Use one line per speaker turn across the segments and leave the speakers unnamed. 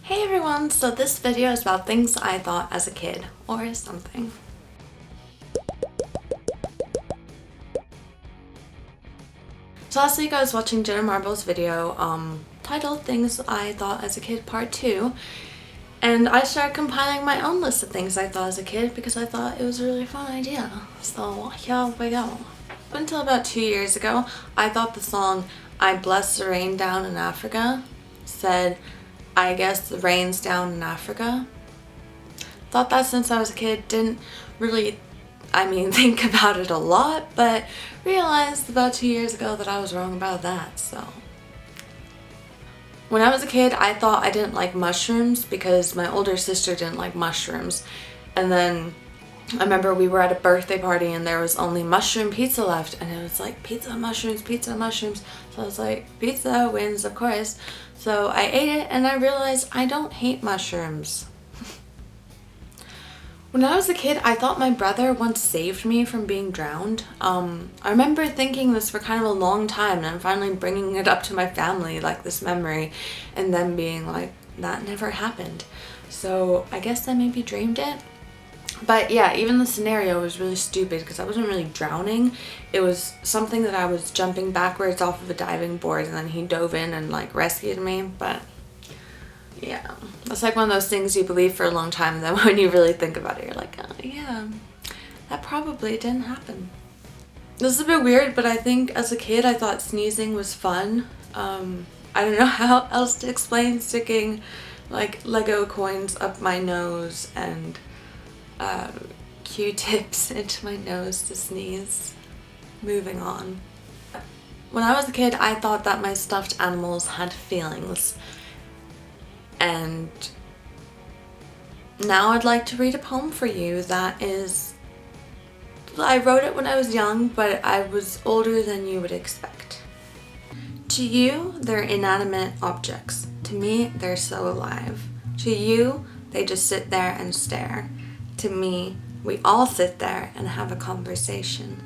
Hey everyone, so this video is about things I thought as a kid, or something. So last week I was watching Jenna Marbles' video titled Things I Thought as a Kid Part 2, and I started compiling my own list of things I thought as a kid because I thought it was a really fun idea. So here we go. Up until about 2 years ago, I thought the song I Bless the Rain Down in Africa said, I guess the rain's down in Africa. Thought that since I was a kid, didn't really, think about it a lot, but realized about 2 years ago that I was wrong about that, so. When I was a kid, I thought I didn't like mushrooms because my older sister didn't like mushrooms. And then I remember we were at a birthday party and there was only mushroom pizza left, and it was like pizza, mushrooms, pizza, mushrooms. So I was like, pizza wins, of course. So I ate it and I realized I don't hate mushrooms. When I was a kid, I thought my brother once saved me from being drowned. I remember thinking this for kind of a long time, and I'm finally bringing it up to my family, like this memory, and them being like, that never happened. So I guess I maybe dreamed it. But yeah, even the scenario was really stupid because I wasn't really drowning. It was something that I was jumping backwards off of a diving board and then he dove in and like rescued me. But yeah, it's like one of those things you believe for a long time, and then when you really think about it, you're like, oh yeah, that probably didn't happen. This is a bit weird, but I think as a kid I thought sneezing was fun. I don't know how else to explain sticking like Lego coins up my nose and Q-tips into my nose to sneeze. Moving on. When I was a kid, I thought that my stuffed animals had feelings. And now I'd like to read a poem for you that is... I wrote it when I was young, but I was older than you would expect. To you, they're inanimate objects. To me, they're so alive. To you, they just sit there and stare. To me, we all sit there and have a conversation.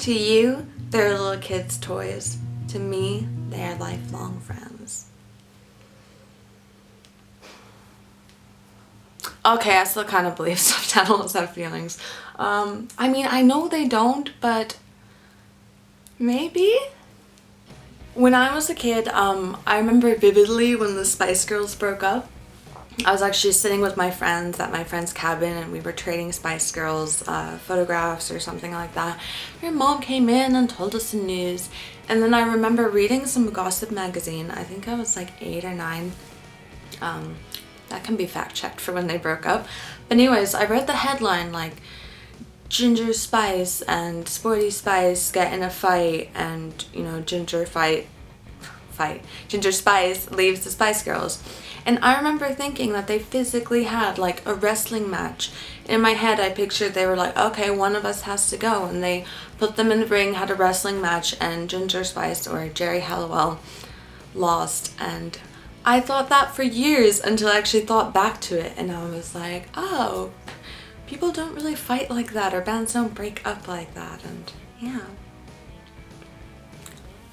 To you, they're little kids' toys. To me, they are lifelong friends. Okay, I still kind of believe stuffed animals have feelings. I know they don't, but maybe? When I was a kid, I remember vividly when the Spice Girls broke up. I was actually sitting with my friends at my friend's cabin and we were trading Spice Girls photographs or something like that. Your mom came in and told us the news, and then I remember reading some gossip magazine. I think I was like 8 or 9. That can be fact checked for when they broke up. But anyways, I read the headline like Ginger Spice and Sporty Spice get in a fight, and Ginger Spice leaves the Spice Girls. And I remember thinking that they physically had like a wrestling match. In my head I pictured they were like, okay, one of us has to go, and they put them in the ring, had a wrestling match, and Ginger Spice or Jerry Halliwell lost. And I thought that for years until I actually thought back to it, and I was like, oh, people don't really fight like that, or bands don't break up like that. And yeah.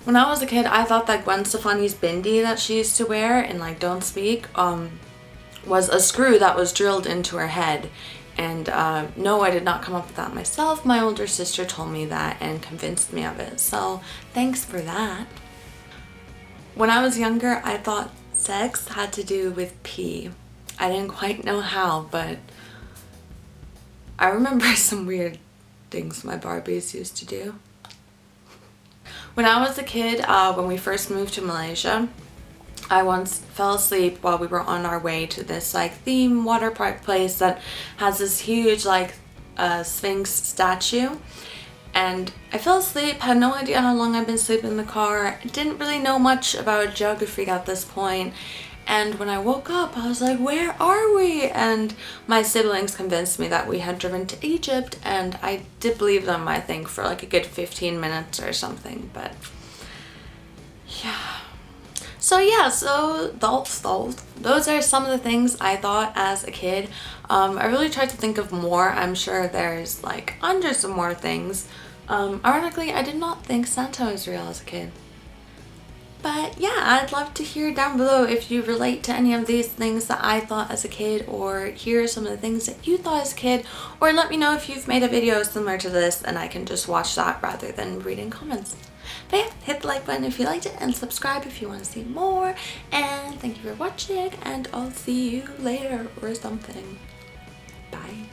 When I was a kid, I thought that Gwen Stefani's bindi that she used to wear in like Don't Speak was a screw that was drilled into her head. And no, I did not come up with that myself. My older sister told me that and convinced me of it. So thanks for that. When I was younger, I thought sex had to do with pee. I didn't quite know how, but I remember some weird things my Barbies used to do. When I was a kid, when we first moved to Malaysia, I once fell asleep while we were on our way to this like theme water park place that has this huge like Sphinx statue. And I fell asleep, had no idea how long I'd been sleeping in the car, didn't really know much about geography at this point. And when I woke up, I was like, where are we? And my siblings convinced me that we had driven to Egypt, and I did believe them, I think, for like a good 15 minutes or something, but yeah. So yeah, so those are some of the things I thought as a kid. I really tried to think of more. I'm sure there's like hundreds of more things. Ironically, I did not think Santa was real as a kid. But yeah, I'd love to hear down below if you relate to any of these things that I thought as a kid, or hear some of the things that you thought as a kid, or let me know if you've made a video similar to this and I can just watch that rather than reading comments. But yeah, hit the like button if you liked it and subscribe if you want to see more. And thank you for watching, and I'll see you later or something. Bye.